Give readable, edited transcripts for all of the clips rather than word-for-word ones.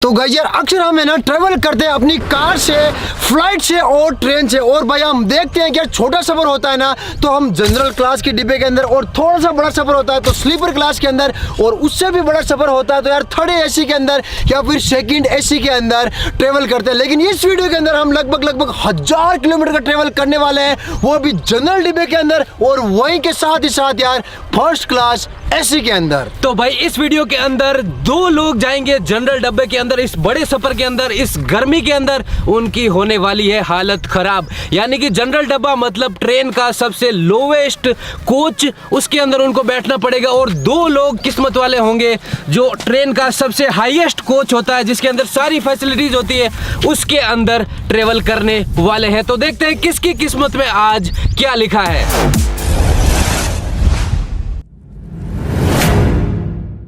तो गाइस यार अक्सर हम है ना ट्रेवल करते हैं अपनी कार से, फ्लाइट से और ट्रेन से, और भाई हम देखते हैं कि यार छोटा सफर होता है ना तो हम जनरल क्लास के डिब्बे के अंदर, और थोड़ा सा बड़ा सफर होता है तो स्लीपर क्लास के अंदर, और उससे भी बड़ा सफर होता है तो यार थर्ड एसी के अंदर या फिर सेकंड एसी के अंदर ट्रेवल करते हैं। लेकिन इस वीडियो के अंदर हम लगभग 1000 किलोमीटर का ट्रेवल करने वाले हैं, वो भी जनरल डिब्बे के अंदर, और वहीं के साथ ही साथ यार फर्स्ट क्लास एसी के अंदर। तो भाई इस वीडियो के अंदर दो लोग जाएंगे जनरल डब्बे के अंदर, इस बड़े सफर के अंदर, इस गर्मी के अंदर उनकी होने वाली है हालत खराब। यानी कि जनरल डब्बा मतलब ट्रेन का सबसे लोवेस्ट कोच, उसके अंदर उनको बैठना पड़ेगा। और दो लोग किस्मत वाले होंगे जो ट्रेन का सबसे हाईएस्ट कोच होता है, जिसके अंदर सारी फैसिलिटीज होती है, उसके अंदर ट्रेवल करने वाले हैं। तो देखते हैं किसकी किस्मत में आज क्या लिखा है।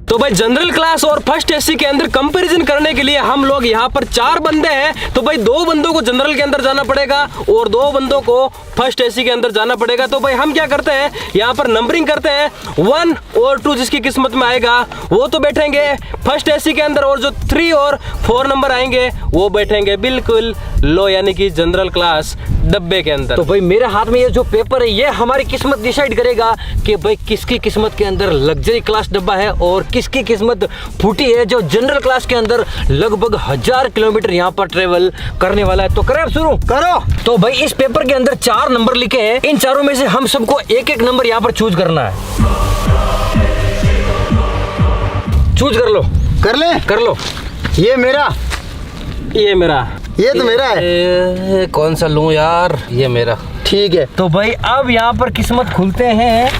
तो भाई जनरल क्लास और फर्स्ट एसी के अंदर कंपैरिजन करने के लिए हम लोग यहाँ पर 4 बंदे हैं। तो भाई 2 बंदों को जनरल के अंदर जाना पड़ेगा और 2 बंदों को फर्स्ट एसी के अंदर जाना पड़ेगा। तो भाई हम क्या करते हैं, यहाँ पर नंबरिंग करते हैं 1 और 2, जिसकी किस्मत में आएगा वो तो बैठेंगे फर्स्ट एसी के अंदर, और जो 3 और 4 नंबर आएंगे वो बैठेंगे बिल्कुल लो, यानी कि जनरल क्लास डब्बे के अंदर। तो भाई मेरे हाथ में ये जो पेपर है ये हमारी किस्मत डिसाइड करेगा कि भाई किसकी किस्मत के अंदर लग्जरी क्लास डब्बा है और किसकी किस्मत फूटी है जो जनरल क्लास के अंदर लगभग 1000 किलोमीटर यहाँ पर ट्रेवल करने वाला है। तो करें अब शुरू करो। तो भाई इस पेपर के अंदर 4 नंबर लिखे हैं, इन चारों में से हम सबको एक एक नंबर यहाँ पर चूज करना है। चूज कर लो। कर ले। कर लो। ये मेरा, ये मेरा, ये तो मेरा है। कौन सा लूं यार, ये मेरा। ठीक है। तो भाई अब यहाँ पर किस्मत खुलते हैं।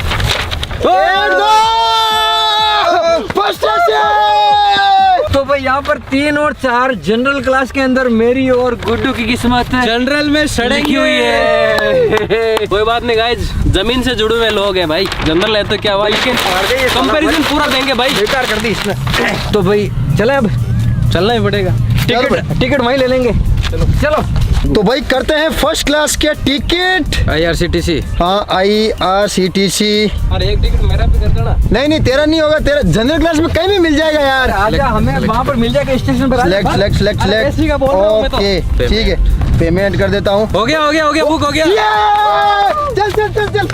तो भाई यहाँ पर 3 और 4 जनरल क्लास के अंदर मेरी और गुड्डू की किस्मत है जनरल में सड़की हुई है। कोई बात नहीं गाइज, जमीन से जुड़े हुए लोग हैं भाई, जनरल है तो क्या हुआ, लेकिन कंपैरिजन पूरा देंगे भाई। बेकार कर दी इसने। तो भाई चले, अब चलना ही पड़ेगा। टिकट वहीं ले लेंगे। चलो। तो भाई करते हैं फर्स्ट क्लास के टिकट। IRCTC। हाँ IRCTC। अरे एक टिकट मेरा भी कर देना। नहीं तेरा नहीं होगा, तेरा जनरल क्लास में कहीं भी मिल जाएगा यार। आजा, हमें वहाँ पर मिल जाएगा स्टेशन पर। सिलेक्ट। ओके ठीक है, पेमेंट कर देता हूँ। हो गया बुक हो गया। चल।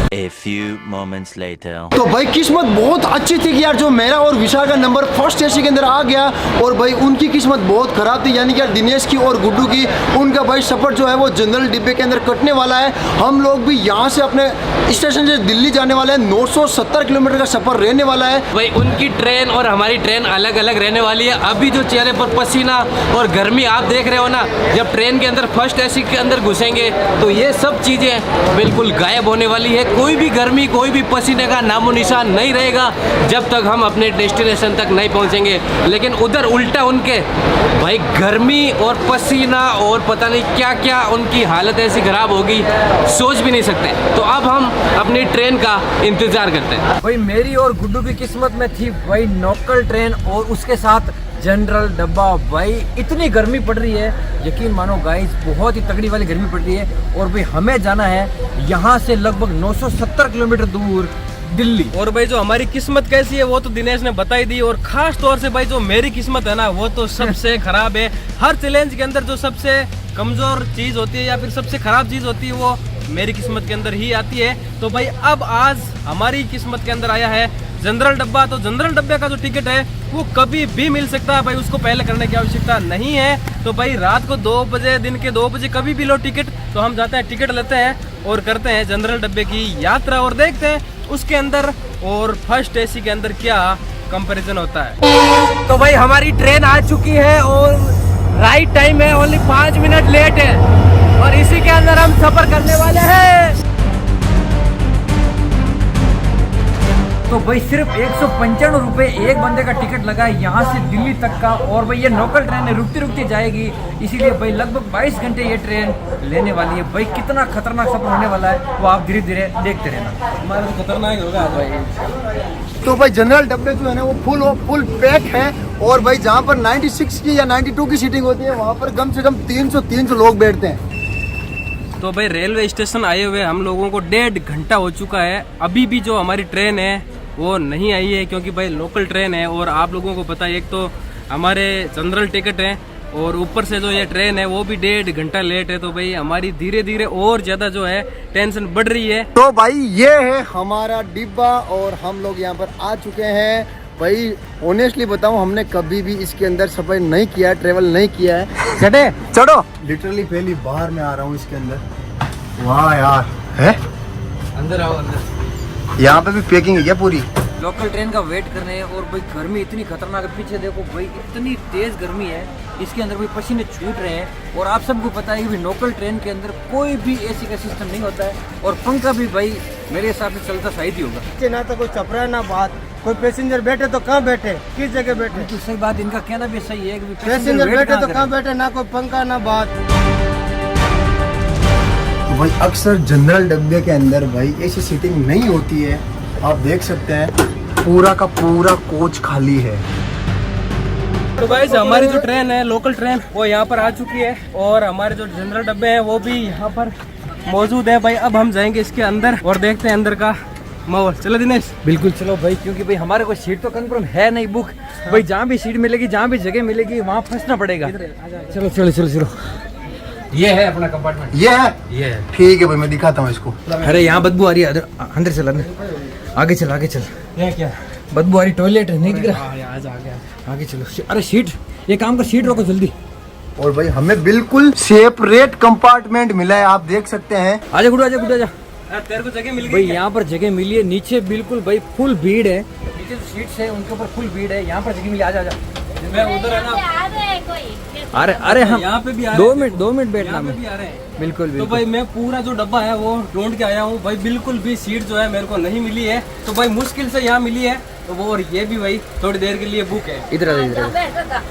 A few moments later. तो भाई किस्मत बहुत अच्छी थी कि यार जो मेरा और विशाल का नंबर फर्स्ट एसी के अंदर आ गया, और भाई उनकी किस्मत बहुत खराब थी, यानी कि यार दिनेश की और गुड्डू की, उनका भाई सफर जो है वो जनरल डिब्बे के अंदर कटने वाला है। हम लोग भी यहाँ से अपने स्टेशन से दिल्ली जाने वाले हैं, 970 किलोमीटर का सफर रहने वाला है। भाई उनकी ट्रेन और हमारी ट्रेन अलग अलग रहने वाली है। अभी जो चेहरे पर पसीना और गर्मी आप देख रहे हो ना, जब ट्रेन के अंदर फर्स्ट एसी के अंदर घुसेंगे तो ये सब चीजें बिल्कुल गायब होने वाली है। कोई भी गर्मी, कोई भी पसीने का नामो निशान नहीं रहेगा जब तक हम अपने डेस्टिनेशन तक नहीं पहुंचेंगे। लेकिन उधर उल्टा उनके भाई गर्मी और पसीना और पता नहीं क्या क्या, उनकी हालत ऐसी खराब होगी सोच भी नहीं सकते। तो अब हम अपनी ट्रेन का इंतजार करते हैं। भाई मेरी और गुड्डू की किस्मत में थी भाई लोकल ट्रेन और उसके साथ जनरल डब्बा। भाई इतनी गर्मी पड़ रही है, यकीन मानो गाइस, बहुत ही तगड़ी वाली गर्मी पड़ रही है। और भाई हमें जाना है यहाँ से लगभग 970 किलोमीटर दूर दिल्ली। और भाई जो हमारी किस्मत कैसी है वो तो दिनेश ने बता ही दी, और खास तौर से भाई जो मेरी किस्मत है ना वो तो सबसे खराब है। हर चैलेंज के अंदर जो सबसे कमजोर चीज होती है या फिर सबसे खराब चीज होती है वो मेरी किस्मत के अंदर ही आती है। तो भाई अब आज हमारी किस्मत के अंदर आया है जनरल डब्बा। तो जनरल डब्बे का जो टिकट है वो कभी भी मिल सकता है भाई, उसको पहले करने की आवश्यकता नहीं है। तो भाई रात को 2 बजे, दिन के 2 बजे कभी भी लो टिकट। तो हम जाते हैं, टिकट लेते हैं और करते हैं जनरल डब्बे की यात्रा, और देखते हैं उसके अंदर और फर्स्ट एसी के अंदर क्या कंपैरिजन होता है। तो भाई हमारी ट्रेन आ चुकी है और राइट टाइम है, ओनली 5 मिनट लेट है, और इसी के अंदर हम सफर करने वाले हैं। तो भाई सिर्फ 195 रुपए एक बंदे का टिकट लगा है यहाँ से दिल्ली तक का। और भाई ये लोकल ट्रेन है, रुकती जाएगी, इसीलिए भाई लगभग 22 घंटे ये ट्रेन लेने वाली है। भाई कितना खतरनाक सफर होने वाला है वो आप धीरे धीरे देखते रहना। हमारा तो खतरनाक होगा भाई। तो भाई जनरल डब्बे जो है ना वो फुल पैक है, और भाई जहाँ पर 96 की या 92 की सीटिंग होती है वहाँ पर कम से कम 300 लोग बैठते हैं। तो भाई रेलवे स्टेशन आए हुए हम लोगों को 1.5 घंटा हो चुका है। अभी भी जो हमारी ट्रेन है वो नहीं आई है, क्योंकि भाई लोकल ट्रेन है और आप लोगों को पता है एक तो हमारे जनरल टिकट है और ऊपर से जो ये ट्रेन है वो भी 1.5 घंटा लेट है। तो भाई हमारी धीरे धीरे और ज़्यादा जो है टेंशन बढ़ रही है। तो भाई ये है हमारा डिब्बा और हम लोग यहाँ पर आ चुके हैं। भाई ऑनेस्टली बताऊं, हमने कभी भी इसके अंदर सफर नहीं किया है, ट्रेवल नहीं किया है। चढ़े चढ़ो, लिटरली पहली बार मैं आ रहा हूँ इसके अंदर। वाह यार, है अंदर आओ अंदर। यहाँ पे भी पैकिंग है क्या पूरी? लोकल ट्रेन का वेट कर रहे हैं और भाई गर्मी इतनी खतरनाक है। पीछे देखो भाई, इतनी तेज गर्मी है इसके अंदर, भाई पसीने छूट रहे हैं। और आप सबको पता है कि भाई लोकल ट्रेन के अंदर कोई भी एसी का सिस्टम नहीं होता है और पंखा भी भाई मेरे हिसाब से चलता शायद ही होगा। ना तो कोई चपरा ना बात, कोई पैसेंजर बैठे तो कहाँ बैठे, किस जगह बैठे। तो सही बात, इनका कहना भी सही है कि पैसेंजर बैठे तो कहाँ बैठे, ना कोई पंखा ना बात। भाई अक्सर जनरल डब्बे के अंदर भाई ऐसी सीटिंग नहीं होती है। आप देख सकते हैं पूरा का पूरा कोच खाली है। तो गाइस हमारी जो ट्रेन है लोकल ट्रेन वो यहाँ पर आ चुकी है और हमारे जो जनरल डब्बे हैं वो भी यहाँ पर मौजूद है। भाई अब हम जाएंगे इसके अंदर और देखते हैं अंदर का माहौल। चलो दिनेश। बिल्कुल चलो भाई, क्योंकि भाई हमारे को सीट तो कंफर्म है नहीं बुक। भाई जहाँ भी सीट मिलेगी, जहाँ भी जगह मिलेगी वहाँ फंसना पड़ेगा। चलो चलो चलो चलो, ये है अपना कंपार्टमेंट। ये है ठीक है भाई, मैं दिखाता हूँ इसको। अरे यहाँ बदबू आ रही है, अंदर चल, अंदर आगे चल, आगे चल। ये क्या बदबू आ रही, टॉयलेट है, नहीं दिख रहा। आ आगे चलो। अरे सीट, ये काम कर, सीट रोको जल्दी। और भाई हमें बिल्कुल सेपरेट कंपार्टमेंट मिला है, आप देख सकते हैं। आजा गुडू, आजा गुडू, आजा। तेरे को जगह मिल भाई गई। यहाँ पर जगह मिली है, नीचे बिल्कुल भाई फुल भीड़ है। नीचे जो सीट्स है उनके ऊपर फुल भीड़ है, यहाँ पर जगह मिली। आजा आजा। मैं उधर है ना। अरे अरे हम यहाँ पे भी आ रहे 2 मिनट बैठना यहाँ पे में। भी आ रहे हैं। बिल्कुल तो बिल्कुल। भाई मैं पूरा जो डब्बा है वो ढूंढ के आया हूँ भाई, बिल्कुल भी सीट जो है मेरे को नहीं मिली है। तो भाई मुश्किल से यहाँ मिली है। तो वो और ये भी भाई थोड़ी देर के लिए बुक है। इधर आ, इधर आ।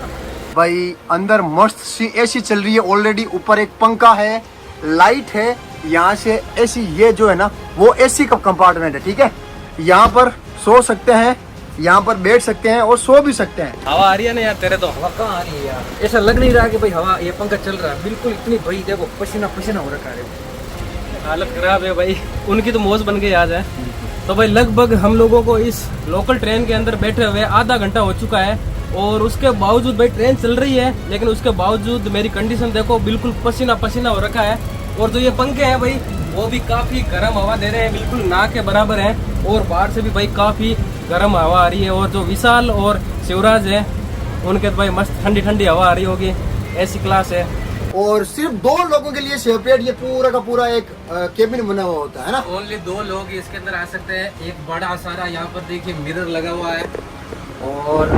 भाई अंदर मस्त सी एसी चल रही है ऑलरेडी, ऊपर एक पंखा है, लाइट है, यहाँ से एसी, ये जो है ना वो एसी का कंपार्टमेंट है। ठीक है, यहाँ पर सो सकते हैं, यहाँ पर बैठ सकते हैं और सो भी सकते हैं। हवा आ रही है ना यार तेरे तो। हवा कहाँ आ रही है यार, ऐसा लग नहीं रहा कि भाई हवा, ये पंखा चल रहा है बिल्कुल। इतनी भाई देखो पसीना पसीना हो रखा है, हालत खराब है भाई, उनकी तो मौज बन गई आज है। तो भाई लगभग हम लोगों को इस लोकल ट्रेन के अंदर बैठे हुए आधा घंटा हो चुका है और उसके बावजूद भाई ट्रेन चल रही है, लेकिन उसके बावजूद मेरी कंडीशन देखो, बिल्कुल पसीना पसीना हो रखा है। और जो ये पंखे हैं भाई वो भी काफ़ी गर्म हवा दे रहे हैं, बिल्कुल ना के बराबर है। और बाहर से भी भाई काफ़ी गर्म हवा आ रही है। और जो विशाल और शिवराज है उनके तो भाई मस्त ठंडी ठंडी हवा आ रही होगी, ऐसी क्लास है। और सिर्फ 2 लोगों के लिए सेपरेट ये पूरा का पूरा एक केबिन बना हुआ होता है ना। ओनली 2 लोग इसके अंदर आ सकते हैं। एक बड़ा सारा यहाँ पर देखिए मिरर लगा हुआ है और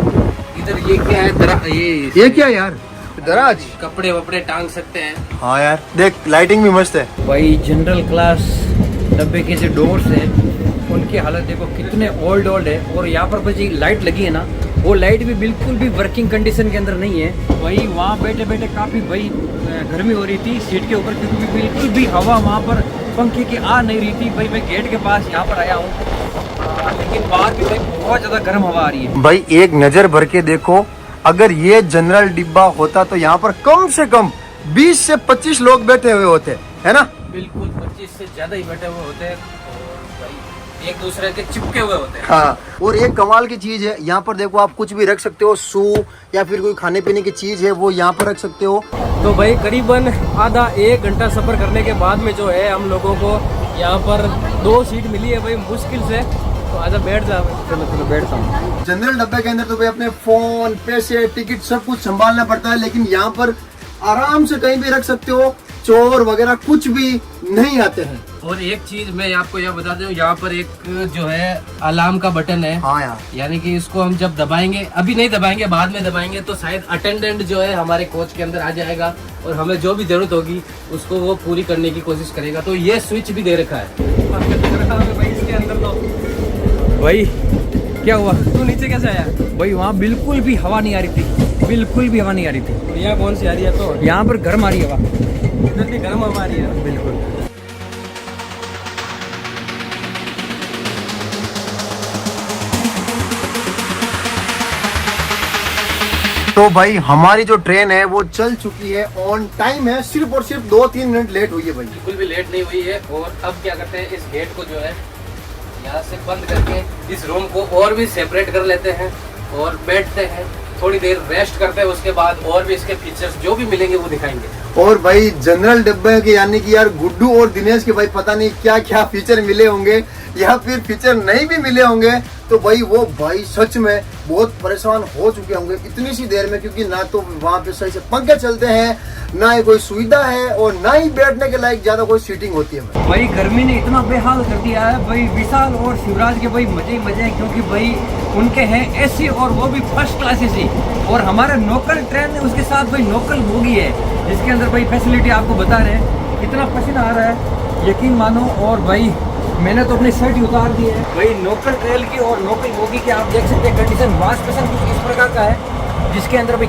इधर ये क्या है, ये क्या यार, दराज, कपड़े वपड़े टांग सकते हैं। हाँ यार देख, लाइटिंग भी मस्त है। भाई जनरल क्लास डब्बे के जो डोर्स हैं उनकी हालत देखो कितने ओल्ड है। और यहाँ पर भाई लाइट लगी है ना, वो लाइट भी बिल्कुल भी वर्किंग कंडीशन के अंदर नहीं है। वही वहाँ बैठे बैठे काफ़ी भाई गर्मी हो रही थी सीट के ऊपर, क्योंकि बिल्कुल भी हवा वहाँ पर पंखे की आ नहीं रही थी। भाई मैं गेट के पास यहाँ पर आया हूँ, लेकिन बाहर भी भाई बहुत ज़्यादा गर्म हवा आ रही है। भाई एक नज़र भर के देखो, अगर ये जनरल डिब्बा होता तो यहाँ पर कम से कम 20 से 25 लोग बैठे हुए होते, है ना। बिल्कुल 25 से ज्यादा ही बैठे हुए होते हैं और भाई एक दूसरे के चिपके हुए होते हैं। हाँ, और एक कमाल की चीज है, यहाँ पर देखो आप कुछ भी रख सकते हो, शू या फिर कोई खाने पीने की चीज है वो यहाँ पर रख सकते हो। तो भाई करीबन आधा 1 घंटा सफर करने के बाद में जो है हम लोगों को यहाँ पर 2 सीट मिली है भाई मुश्किल से। तो आजा बैठ जा। चलो चलो बैठता हूँ। जनरल डब्बे के अंदर तो भाई अपने फोन, पैसे, टिकट सब कुछ संभालना पड़ता है, लेकिन यहाँ पर आराम से कहीं भी रख सकते हो, चोर वगैरह कुछ भी नहीं आते हैं। और एक चीज मैं आपको यह बता दूं, यहाँ पर एक जो है अलार्म का बटन है। हाँ यार, यानी कि इसको हम जब दबाएंगे, अभी नहीं दबाएंगे बाद में दबाएंगे, तो शायद अटेंडेंट जो है हमारे कोच के अंदर आ जाएगा और हमें जो भी जरूरत होगी उसको वो पूरी करने की कोशिश करेगा। तो ये स्विच भी दे रखा है भाई इसके अंदर। तो भाई क्या हुआ, तू नीचे कैसे आया? भाई वहाँ बिल्कुल भी हवा नहीं आ रही थी, बिल्कुल भी हवा नहीं आ रही थी। यहाँ कौन सी आ रही है? तो यहाँ पर गर्म आ रही है हवा, इधर भी गर्म हवा आ रही है। बिल्कुल। तो भाई हमारी जो ट्रेन है वो चल चुकी है, ऑन टाइम है, सिर्फ और सिर्फ 2-3 मिनट लेट हुई है भाई। बिल्कुल भी लेट नहीं हुई है। और अब क्या करते हैं, इस गेट को जो है यहाँ से बंद करके इस रूम को और भी सेपरेट कर लेते हैं और बैठते हैं, थोड़ी देर रेस्ट करते हैं, उसके बाद और भी इसके फीचर्स जो भी मिलेंगे वो दिखाएंगे। और भाई जनरल डब्बे के यानी कि यार गुड्डू और दिनेश के भाई पता नहीं क्या क्या फीचर मिले होंगे या फिर फीचर नहीं भी मिले होंगे, तो भाई वो भाई सच में बहुत परेशान हो चुके होंगे इतनी सी देर में, क्योंकि ना तो वहाँ पे सही से पंखे चलते हैं, ना ही कोई सुविधा है और ना ही बैठने के लायक ज्यादा कोई सीटिंग होती है। भाई गर्मी ने इतना बेहाल कर दिया है भाई, विशाल और शिवराज के भाई मजे ही मजे हैं, क्योंकि भाई उनके हैं एसी और वो भी फर्स्ट क्लास एसी, और हमारे लोकल ट्रेन है उसके साथ भाई लोकल बोगी है जिसके अंदर भाई फैसिलिटी आपको बता रहे हैं। इतना पसीना आ रहा है यकीन मानो, और भाई मैंने तो अपनी शर्ट ही उतार दी है भाई। लोकल ट्रेन की और लोकल बोगी की आप देख सकते हैं कंडीशन, वाश बेसन कुछ इस प्रकार का है जिसके अंदर भाई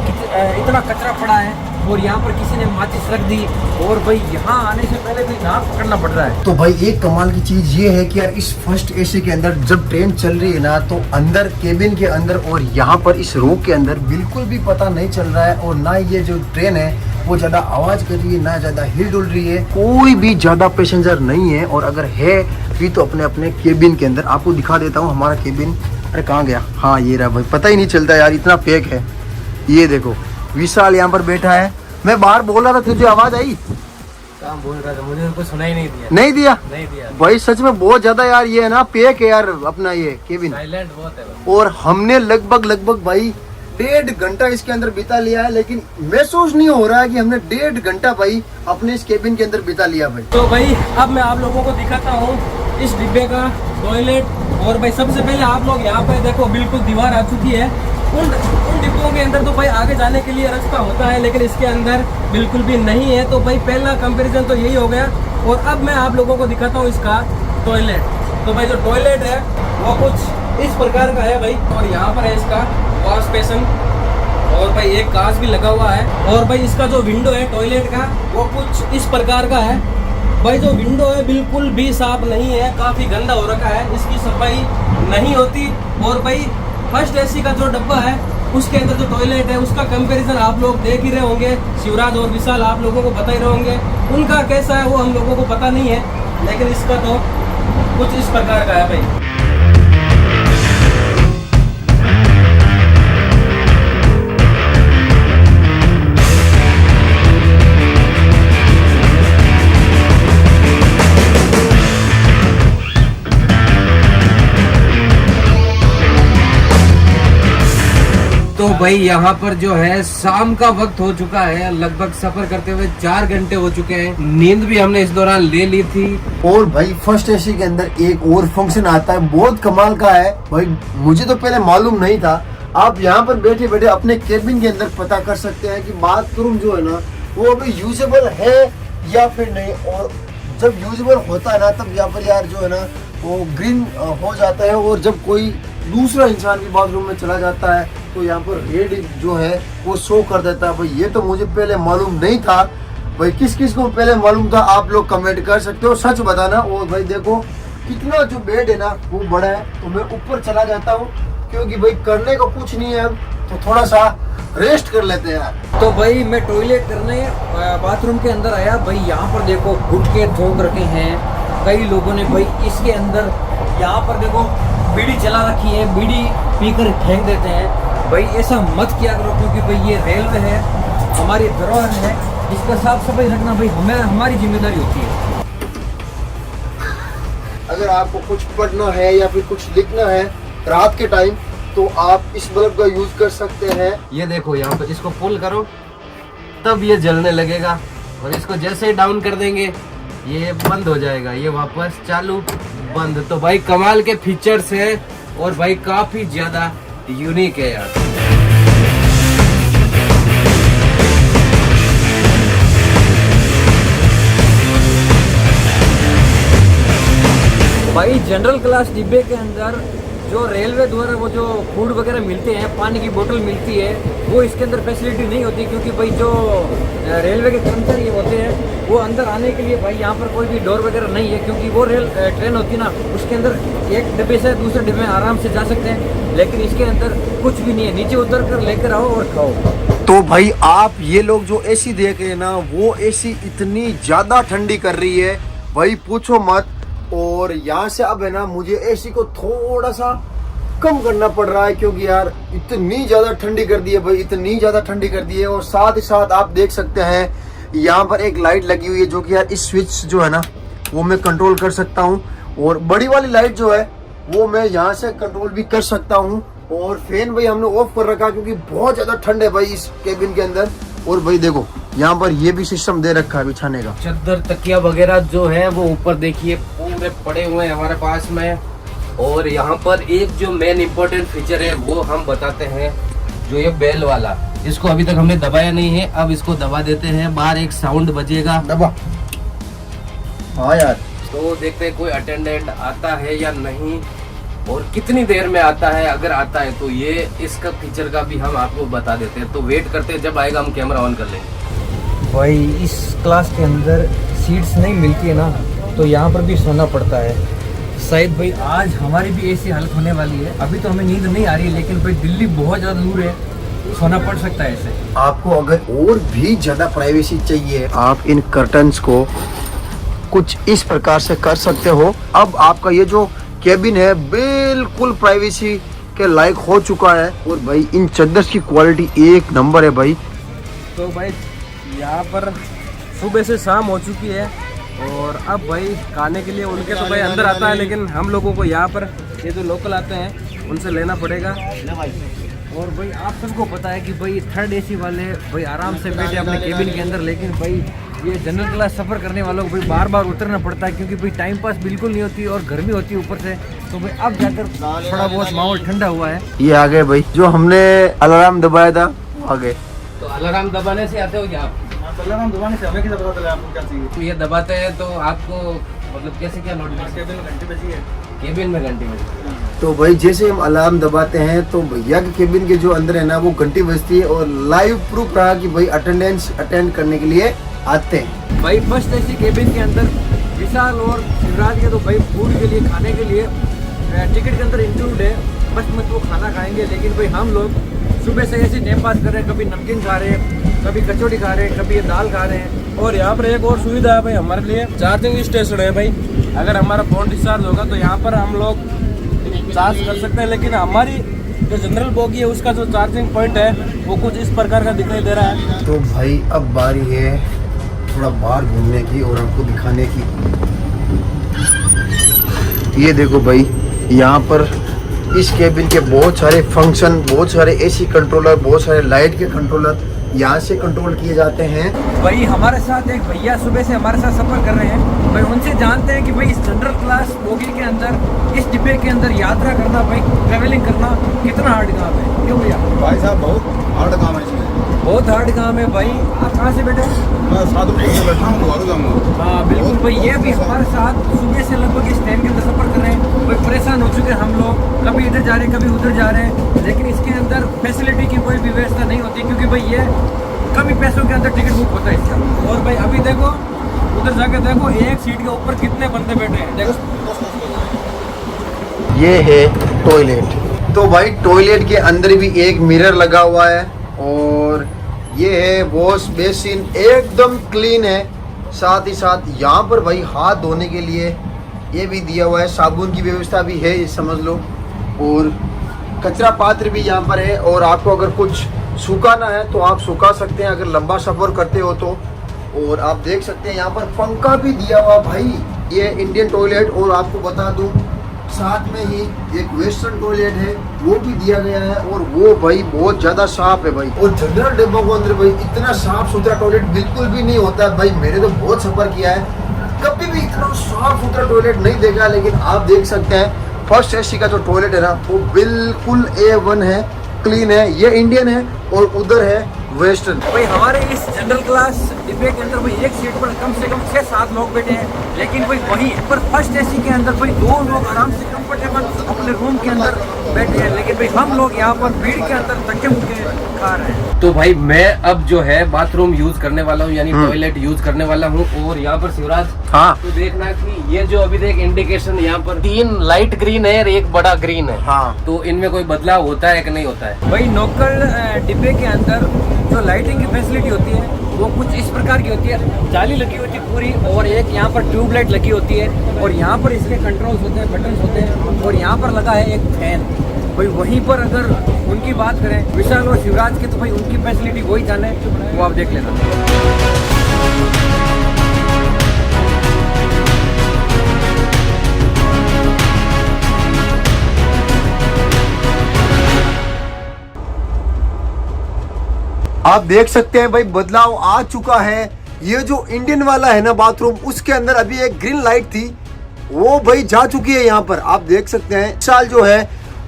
इतना कचरा पड़ा है, और यहाँ पर किसी ने माचिस रख दी, और भाई यहाँ आने से पहले भी नाक पकड़ना पड़ रहा है। तो भाई एक कमाल की चीज ये है कि यार इस फर्स्ट एसी के अंदर जब ट्रेन चल रही है ना, तो अंदर केबिन के अंदर और यहाँ पर इस रो के अंदर बिल्कुल भी पता नहीं चल रहा है, और ना ये जो ट्रेन है वो ज्यादा आवाज कर रही है, ना ज्यादा हिल डुल रही है, कोई भी ज्यादा पैसेंजर नहीं है, और अगर है भी तो अपने अपने केबिन के अंदर। आपको दिखा देता हूँ हमारा केबिन, अरे कहाँ गया, हाँ ये रहा भाई, पता ही नहीं चलता यार, इतना पैक है। ये देखो विशाल यहाँ पर बैठा है, मैं बाहर बोल रहा था तुझे आवाज आई? क्या बोल रहा था, मुझे कुछ सुनाई नहीं दिया। नहीं दिया? नहीं दिया भाई सच में बहुत ज्यादा यार ये है ना पैक है यार अपना ये केबिन, साइलेंट बहुत है भाई। और हमने लगभग भाई 1.5 घंटा इसके अंदर बिता लिया है, लेकिन महसूस नहीं हो रहा है कि हमने 1.5 घंटा भाई अपने इस केबिन के अंदर बिता लिया भाई। तो भाई अब मैं आप लोगों को दिखाता हूँ इस डिब्बे का टॉयलेट, और भाई सबसे पहले आप लोग यहाँ पे देखो बिल्कुल दीवार आ चुकी है। उन डिब्बों के अंदर तो भाई आगे जाने के लिए रास्ता होता है, लेकिन इसके अंदर बिल्कुल भी नहीं है, तो भाई पहला कंपैरिजन तो यही हो गया। और अब मैं आप लोगों को दिखाता हूँ इसका टॉयलेट। तो भाई जो टॉयलेट है वो कुछ इस प्रकार का है भाई, और यहाँ पर है इसका वॉश बेसन, और भाई एक कांच भी लगा हुआ है, और भाई इसका जो विंडो है टॉयलेट का वो कुछ इस प्रकार का है। भाई जो विंडो है बिल्कुल भी साफ नहीं है, काफ़ी गंदा हो रखा है, इसकी सफाई नहीं होती। और भाई फर्स्ट एसी का जो डब्बा है उसके अंदर जो टॉयलेट है उसका कंपैरिजन आप लोग देख ही रहे होंगे, शिवराज और विशाल आप लोगों को बता ही रहे होंगे, उनका कैसा है वो हम लोगों को पता नहीं है, लेकिन इसका तो कुछ इस प्रकार का है भाई। तो भाई यहाँ पर जो है शाम का वक्त हो चुका है, लगभग सफर करते हुए 4 घंटे हो चुके हैं, नींद भी हमने इस दौरान ले ली थी। और भाई फर्स्ट एसी के अंदर एक और फंक्शन आता है, बहुत कमाल का है भाई, मुझे तो पहले मालूम नहीं था। आप यहाँ पर बैठे बैठे अपने केबिन के अंदर पता कर सकते हैं कि बाथरूम जो है ना वो अभी यूजेबल है या फिर नहीं, और जब यूजेबल होता है ना तब यहाँ पर यार जो है ना वो ग्रीन हो जाता है, और जब कोई दूसरा इंसान भी बाथरूम में चला जाता है तो यहाँ पर रेड जो है वो शो कर देता है भाई। ये तो मुझे पहले मालूम नहीं था भाई, किस किस को पहले मालूम था आप लोग कमेंट कर सकते हो, सच बताना। और भाई देखो कितना जो बेड है ना वो बड़ा है, तो मैं ऊपर चला जाता हूँ क्योंकि भाई करने को कुछ नहीं है अब, तो थोड़ा सा रेस्ट कर लेते हैं यार। तो भाई मैं टॉयलेट करने बाथरूम के अंदर आया भाई, यहाँ पर देखो गुटके ठोक रखे हैं कई लोगों ने भाई, इसके अंदर यहाँ पर देखो बीड़ी जला रखी है, बीड़ी पीकर फेंक देते हैं भाई, ऐसा मत किया करो, क्योंकि भाई ये रेलवे है, हमारी धरोहर है, इसका साफ सफाई रखना भाई हमारी जिम्मेदारी होती है। अगर आपको कुछ पढ़ना है या फिर कुछ लिखना है रात के टाइम तो आप इस बल्ब का यूज कर सकते हैं। ये देखो यहाँ पे इसको पुल करो तब ये जलने लगेगा, और इसको जैसे ही डाउन कर देंगे ये बंद हो जाएगा, ये वापस चालू बंद। तो भाई कमाल के फीचर्स है, और भाई काफी ज्यादा यूनिक है यार। भाई जनरल क्लास डिब्बे के अंदर जो रेलवे द्वारा वो जो फूड वगैरह मिलते हैं, पानी की बोतल मिलती है, वो इसके अंदर फैसिलिटी नहीं होती, क्योंकि भाई जो रेलवे के कर्मचारी होते हैं वो अंदर आने के लिए भाई यहाँ पर कोई भी डोर वगैरह नहीं है, क्योंकि वो ट्रेन होती है ना, उसके अंदर एक डिब्बे से दूसरे डिब्बे में आराम से जा सकते हैं, लेकिन इसके अंदर कुछ भी नहीं है, नीचे उतर कर लेकर आओ और खाओ। तो भाई आप ये लोग जो एसी देख रहे हैं ना, वो एसी इतनी ज्यादा ठंडी कर रही है भाई पूछो मत। और यहाँ से अब है ना मुझे एसी को थोड़ा सा कम करना पड़ रहा है, क्योंकि यार इतनी ज्यादा ठंडी कर दी है भाई, इतनी ज्यादा ठंडी कर दी है। और साथ ही साथ आप देख सकते हैं यहाँ पर एक लाइट लगी हुई है, जो कि यार इस स्विच जो है ना वो मैं कंट्रोल कर सकता हूँ, और बड़ी वाली लाइट जो है वो मैं यहाँ से कंट्रोल भी कर सकता हूँ। और फैन भाई हमने ऑफ कर रखा क्योंकि बहुत ज्यादा ठंड है भाई इस केबिन के अंदर। और भाई देखो यहाँ पर ये भी सिस्टम दे रखा है बिछाने का। चद्दर तकिया वगैरह जो है वो ऊपर देखिए पूरे पड़े हुए हैं हमारे पास में। और यहाँ पर एक जो मेन इम्पोर्टेंट फीचर है वो हम बताते हैं, जो ये बेल वाला, इसको अभी तक हमने दबाया नहीं है, अब इसको दबा देते हैं, बाहर एक साउंड बजेगा। दबा। हाँ यार, तो देखते हैं कोई अटेंडेंट आता है या नहीं और कितनी देर में आता है। अगर आता है तो ये इसका फीचर का भी हम आपको बता देते हैं, तो वेट करते हैं, जब आएगा हम कैमरा ऑन कर लेंगे। भाई इस क्लास के अंदर सीट्स नहीं मिलती है ना, तो यहाँ पर भी सोना पड़ता है। शायद भाई आज हमारी भी ऐसी हालत होने वाली है। अभी तो हमें नींद नहीं आ रही है, लेकिन भाई दिल्ली बहुत ज़्यादा दूर है, सोना पड़ सकता है ऐसे। आपको अगर और भी ज्यादा प्राइवेसी चाहिए, आप इन कर्टन्स को कुछ इस प्रकार से कर सकते हो। अब आपका ये जो केबिन है बिल्कुल प्राइवेसी के लायक हो चुका है। और भाई इन चद्दर की क्वालिटी एक नंबर है भाई। तो भाई यहाँ पर सुबह से शाम हो चुकी है, और अब भाई खाने के लिए उनके तो भाई अंदर आता है, लेकिन हम लोगों को यहाँ पर ये जो लोकल आते हैं उनसे लेना पड़ेगा। और भाई आप सबको पता है कि भाई थर्ड एसी वाले भाई आराम से बैठे अपने केबिन के अंदर, लेकिन भाई ये जनरल क्लास सफ़र करने वालों को भाई बार बार उतरना पड़ता है, क्योंकि भाई टाइम पास बिल्कुल नहीं होती और गर्मी होती है ऊपर से। तो भाई अब जाकर थोड़ा बहुत माहौल ठंडा हुआ है। ये आ गए भाई, जो हमने अलार्म दबाया था आ गए। तो अलार्म दबाने से आते हो क्या आप? अलार्म दबाने से हमें कैसे पता चला आपको क्या चाहिए? तो ये दबाते हैं तो आपको मतलब कैसे क्या नोटिफिकेशन? केबिन में घंटी बजी है। केबिन में घंटी बजी। तो भाई जैसे हम अलार्म दबाते हैं तो भैया के केबिन के जो अंदर है ना वो घंटी बजती है, और लाइव प्रूफ रहा कि भाई अटेंडेंस अटेंड करने के लिए आते हैं। भाई फर्स्ट एसी केबिन के अंदर विशाल और शिवराज के तो भाई फूड के लिए, खाने के लिए टिकट के अंदर इंक्लूड है। फर्स्ट में तो खाना खाएंगे, लेकिन भाई हम लोग सुबह से ऐसे टाइम पास कर रहे हैं, कभी नमकीन खा रहे हैं, कभी कचौड़ी खा रहे हैं, कभी ये दाल खा रहे हैं। और यहाँ पर एक और सुविधा है भाई हमारे लिए, चार्जिंग स्टेशन है भाई। अगर हमारा फोन डिस्चार्ज होगा तो यहाँ पर हम लोग चार्ज कर सकते हैं, लेकिन हमारी जो जनरल बोगी है उसका जो चार्जिंग पॉइंट है वो कुछ इस प्रकार का दिखाई दे रहा है। तो भाई अब बारी है थोड़ा बाहर घूमने की और आपको दिखाने की। ये देखो भाई, यहाँ पर इस केबिन के बहुत सारे फंक्शन, बहुत सारे एसी कंट्रोलर, बहुत सारे लाइट के कंट्रोलर यहाँ से कंट्रोल किए जाते हैं। भाई हमारे साथ एक भैया सुबह से हमारे साथ सफर कर रहे हैं, भाई उनसे जानते हैं कि भाई इस जनरल क्लास बोगी के अंदर, इस डिब्बे के अंदर यात्रा करना, भाई ट्रेवलिंग करना कितना हार्ड काम है। क्यों भैया? भाई साहब बहुत हार्ड काम है इसमें। बहुत हार्ड काम है भाई। आप कहाँ से बैठे? मैं 7 बजे से बैठा हूँ, घर जाऊँगा। हाँ बिल्कुल भाई, ये भी हमारे साथ सुबह से लगभग इस ट्रेन के अंदर सफर कर रहे हैं। भाई परेशान हो चुके हैं हम लोग, कभी इधर जा रहे हैं, कभी उधर जा रहे हैं, लेकिन इसके अंदर फैसिलिटी की कोई भी व्यवस्था नहीं होती, क्योंकि भाई ये कम ही पैसों के अंदर टिकट बुक होता है इसका। और भाई अभी देखो, उधर जाके देखो, एक सीट के ऊपर कितने बंदे बैठे हैं, देखो। ये है टॉयलेट। तो भाई टॉयलेट के अंदर भी एक मिरर लगा हुआ है, और ये है वॉश बेसिन, एकदम क्लीन है। साथ ही साथ यहाँ पर भाई हाथ धोने के लिए ये भी दिया हुआ है, साबुन की व्यवस्था भी है, ये समझ लो। और कचरा पात्र भी यहाँ पर है, और आपको अगर कुछ सुखाना है तो आप सुखा सकते हैं, अगर लंबा सफ़र करते हो तो। और आप देख सकते हैं यहाँ पर पंखा भी दिया हुआ भाई, ये इंडियन टॉयलेट। और आपको बता दूँ साथ में ही एक वेस्टर्न टॉयलेट है, वो भी दिया गया है, और वो भाई बहुत ज़्यादा साफ है भाई। और जनरल डिब्बों के अंदर भाई इतना साफ सुथरा टॉयलेट बिल्कुल भी नहीं होता है भाई। मैंने तो बहुत सफ़र किया है, कभी भी इतना साफ सुथरा टॉयलेट नहीं देखा। लेकिन आप देख सकते हैं फर्स्ट एसी का जो टॉयलेट है ना वो बिल्कुल A1 है, क्लीन है। ये इंडियन है और उधर है वेस्टर्न। भाई हमारे इस जनरल क्लास डिब्बे के अंदर भाई एक सीट पर कम से कम 6-7 लोग बैठे हैं, लेकिन भाई वहीं पर फर्स्ट एसी के अंदर भाई 2 लोग आराम से कंफर्टेबल अपने रूम के अंदर बैठे हैं, लेकिन भाई हम लोग यहाँ पर भीड़ के अंदर धक्के मुक्के खा रहे हैं। तो भाई मैं अब जो है बाथरूम यूज करने वाला हूँ, यानी टॉयलेट यूज करने वाला हूँ। और यहाँ पर शिवराज, हाँ तो देखना कि ये जो अभी देख इंडिकेशन यहाँ पर 3 लाइट ग्रीन है और एक बड़ा ग्रीन है। हाँ, तो इनमें कोई बदलाव होता है कि नहीं होता है? भाई नोकल डिब्बे के अंदर जो लाइटिंग की फैसिलिटी होती है वो कुछ इस प्रकार की होती है, जाली लगी होती है पूरी, और एक यहाँ पर ट्यूबलाइट लगी होती है, और यहाँ पर इसके कंट्रोल्स होते हैं, बटन्स होते हैं, और यहाँ पर लगा है एक फैन। भाई वहीं पर अगर उनकी बात करें विशाल और शिवराज की, तो भाई उनकी फैसिलिटी वही जाने, वो आप देख लेना। आप देख सकते हैं भाई बदलाव आ चुका है। ये जो इंडियन वाला है ना बाथरूम, उसके अंदर अभी एक ग्रीन लाइट थी, वो भाई जा चुकी है। यहाँ पर आप देख सकते हैं विशाल जो है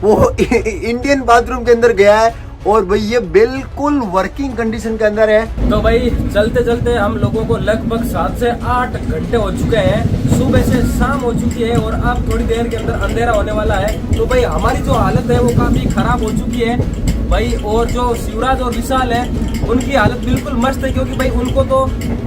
वो इंडियन बाथरूम के अंदर गया है, और भाई ये बिल्कुल वर्किंग कंडीशन के अंदर है। तो भाई चलते चलते हम लोगों को लगभग 7 से 8 घंटे हो चुके हैं, सुबह से शाम हो चुकी है, और अब थोड़ी देर के अंदर अंधेरा होने वाला है। तो भाई हमारी जो हालत है वो काफी खराब हो चुकी है भाई, और जो शिवराज और विशाल है उनकी हालत बिल्कुल मस्त है, क्योंकि भाई उनको तो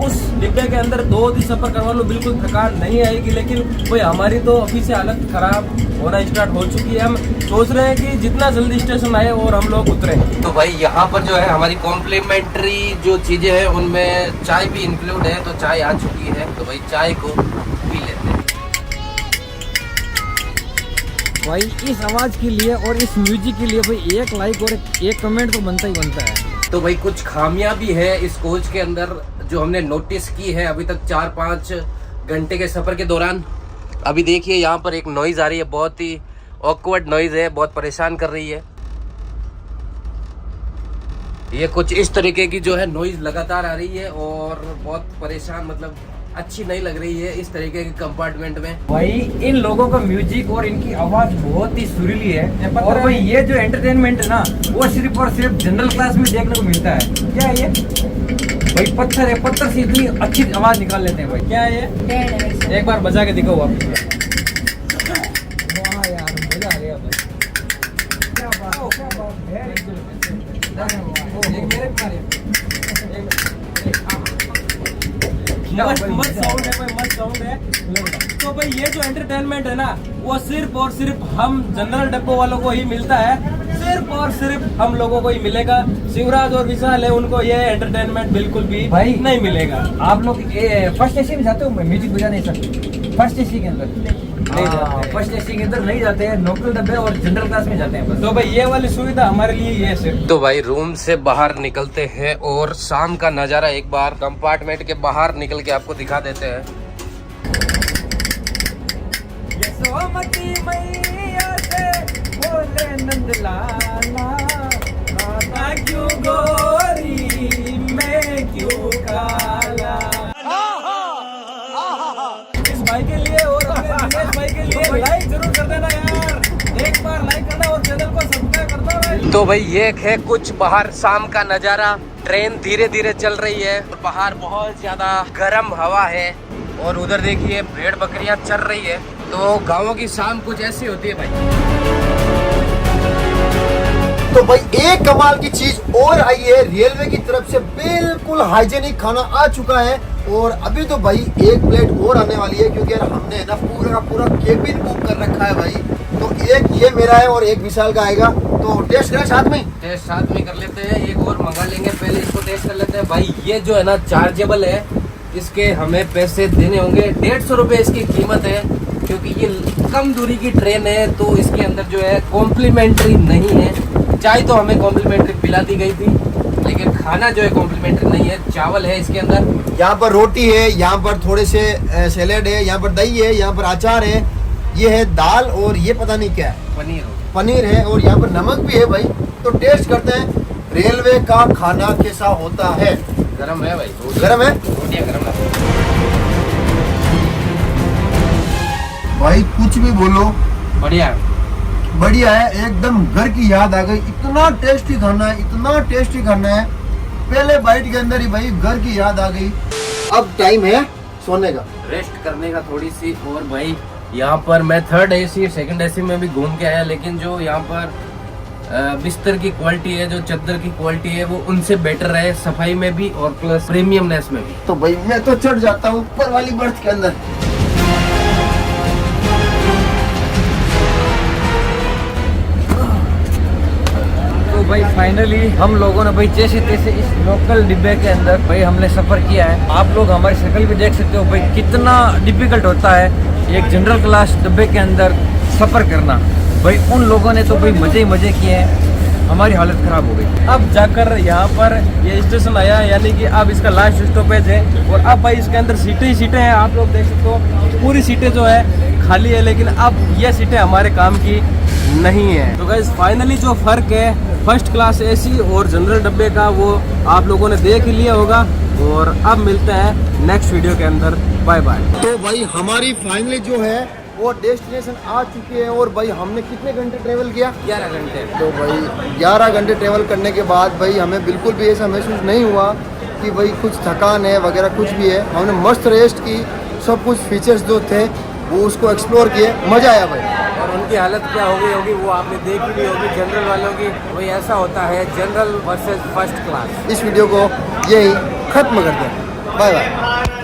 उस डिब्बे के अंदर 2 दिन सफर करवा लो बिल्कुल थकान नहीं आएगी, लेकिन भाई हमारी तो अभी से हालत खराब होना स्टार्ट हो चुकी है। हम सोच रहे हैं कि जितना जल्दी स्टेशन आए और हम लोग उतरे। तो भाई यहाँ पर जो है हमारी कॉम्प्लीमेंट्री जो चीजें हैं उनमें चाय भी इंक्लूड है, तो चाय आ चुकी है, तो भाई चाय को पी लेते हैं। भाई इस आवाज़ के लिए और इस म्यूजिक के लिए भाई एक लाइक और एक कमेंट तो बनता ही बनता है। तो भाई कुछ खामियां भी है इस कोच के अंदर जो हमने नोटिस की है अभी तक 4-5 घंटे के सफर के दौरान। अभी देखिए यहाँ पर एक नॉइज आ रही है, बहुत ही ऑकवर्ड नॉइज है, बहुत परेशान कर रही है। ये कुछ इस तरीके की जो है नॉइज लगातार आ रही है और बहुत परेशान, मतलब अच्छी नहीं लग रही है इस तरीके के कंपार्टमेंट में। भाई इन लोगों का म्यूजिक और इनकी आवाज बहुत ही सुरीली है, और भाई ये जो एंटरटेनमेंट है ना वो सिर्फ और सिर्फ जनरल क्लास में देखने को मिलता है। क्या है ये? भाई पत्थर है, पत्थर से इतनी अच्छी आवाज निकाल लेते हैं भाई। क्या है ये? एक बार बजा के दिखाओ आप। वाह यार मजा आ गया भाई, क्या बात है। मस्त साउंड है भाई, मस्त साउंड है। तो भाई ये जो एंटरटेनमेंट है ना वो सिर्फ और सिर्फ हम जनरल डब्बों वालों को ही मिलता है, सिर्फ और सिर्फ हम लोगों को ही मिलेगा। शिवराज और विशाल है उनको ये एंटरटेनमेंट बिल्कुल भी भाई नहीं मिलेगा। आप लोग फर्स्ट एसी में जाते हो? म्यूजिक बजा नहीं सकते फर्स्ट एसी के अंदर, नहीं जाते। फर्स्ट एसी के अंदर नहीं जाते हैं, लोकल डब्बे और जनरल क्लास में जाते हैं बस। तो भाई ये वाली सुविधा हमारे लिए ये सिर्फ। तो भाई रूम से बाहर निकलते हैं और शाम का नज़ारा एक बार कंपार्टमेंट के बाहर निकल के आपको दिखा देते हैं। यशोमती मैया से बोले नंदलाला, काका क्यों गोरी मैं क्यों काला। इस भाई के लिए और अपने दिनेश भाई के लिए लाइक जरूर कर देना यार, एक बार लाइक करना और चैनल को सब्सक्राइब करना भाई। तो भाई ये है कुछ बाहर शाम का नज़ारा। ट्रेन धीरे धीरे चल रही है और बाहर बहुत ज्यादा गर्म हवा है, और उधर देखिए भेड़ बकरियां चल रही है। तो गाँवों की शाम कुछ ऐसी होती है भाई। तो भाई एक कमाल की चीज और आई है, रेलवे की तरफ से बिल्कुल हाइजेनिक खाना आ चुका है, और अभी तो भाई एक प्लेट और आने वाली है, क्योंकि यार हमने ना पूरा का पूरा केबिन बुक कर रखा है भाई। तो एक ये मेरा है और एक विशाल का आएगा, तो टेस्ट करें साथ में? टेस्ट साथ में कर लेते हैं, एक और मंगा लेंगे, पहले इसको टेस्ट कर लेते हैं। भाई ये जो है ना चार्जेबल है, इसके हमें पैसे देने होंगे। 150 रुपये इसकी कीमत है, क्योंकि ये कम दूरी की ट्रेन है, तो इसके अंदर जो है कॉम्प्लीमेंट्री नहीं है। चाय तो हमें कॉम्प्लीमेंट्री पिला दी गई थी, लेकिन खाना जो है कॉम्प्लीमेंट्री नहीं है। चावल है इसके अंदर, यहाँ पर रोटी है, यहाँ पर थोड़े से सैलेड है, यहाँ पर दही है, यहाँ पर अचार है, ये है दाल, और ये पता नहीं क्या है, पनीर है, और यहाँ पर नमक भी है भाई। तो टेस्ट करते हैं रेलवे का खाना कैसा होता है। गरम है भाई, गरम है रोटियाँ गरम है भाई, कुछ भी बोलो बढ़िया बढ़िया है, एकदम घर की याद आ गई। इतना टेस्टी खाना है, इतना टेस्टी खाना है, पहले बाइट के अंदर ही भाई घर की याद आ गई। अब टाइम है सोने का, रेस्ट करने का थोड़ी सी। और भाई यहाँ पर मैं 3rd AC 2nd AC में भी घूम के आया, लेकिन जो यहाँ पर बिस्तर की क्वालिटी है, जो चादर की क्वालिटी है, वो उनसे बेटर है, सफाई में भी और प्लस प्रीमियमनेस में भी। तो भाई मैं तो चढ़ जाता हूँ ऊपर वाली बर्थ के अंदर। तो भाई फाइनली हम लोगों ने भाई जैसे तैसे इस लोकल डिब्बे के अंदर भाई हमने सफर किया है। आप लोग हमारी शक्ल भी देख सकते हो भाई कितना डिफिकल्ट होता है एक जनरल क्लास डिब्बे के अंदर सफर करना। भाई उन लोगों ने तो भाई मजे ही मजे किए हैं, हमारी हालत खराब हो गई। अब जाकर यहाँ पर ये स्टेशन आया, यानी कि अब इसका लास्ट स्टॉपेज है। और अब भाई इसके अंदर सीटें ही सीटें हैं, आप लोग देख सकते हो पूरी सीटें जो है खाली है, लेकिन अब ये सीटें हमारे काम की नहीं है। तो गाइस फाइनली जो फर्क है फर्स्ट क्लास एसी और जनरल डब्बे का वो आप लोगों ने देख ही लिया होगा। और अब मिलते हैं नेक्स्ट वीडियो के अंदर, बाय बाय। तो भाई हमारी फाइनली जो है वो डेस्टिनेशन आ चुकी है। और भाई हमने कितने घंटे ट्रेवल किया? 11 घंटे। तो भाई 11 घंटे ट्रेवल करने के बाद भाई हमें बिल्कुल भी ऐसा महसूस नहीं हुआ कि भाई कुछ थकान है वगैरह कुछ भी है। हमने मस्त रेस्ट की, सब कुछ फीचर्स जो थे वो उसको एक्सप्लोर किए, मज़ा आया भाई। और उनकी हालत क्या हो गई होगी वो आपने देख ली होगी जनरल वालों की। वही ऐसा होता है जनरल वर्सेस फर्स्ट क्लास। इस वीडियो को यही खत्म करते हैं, बाय बाय।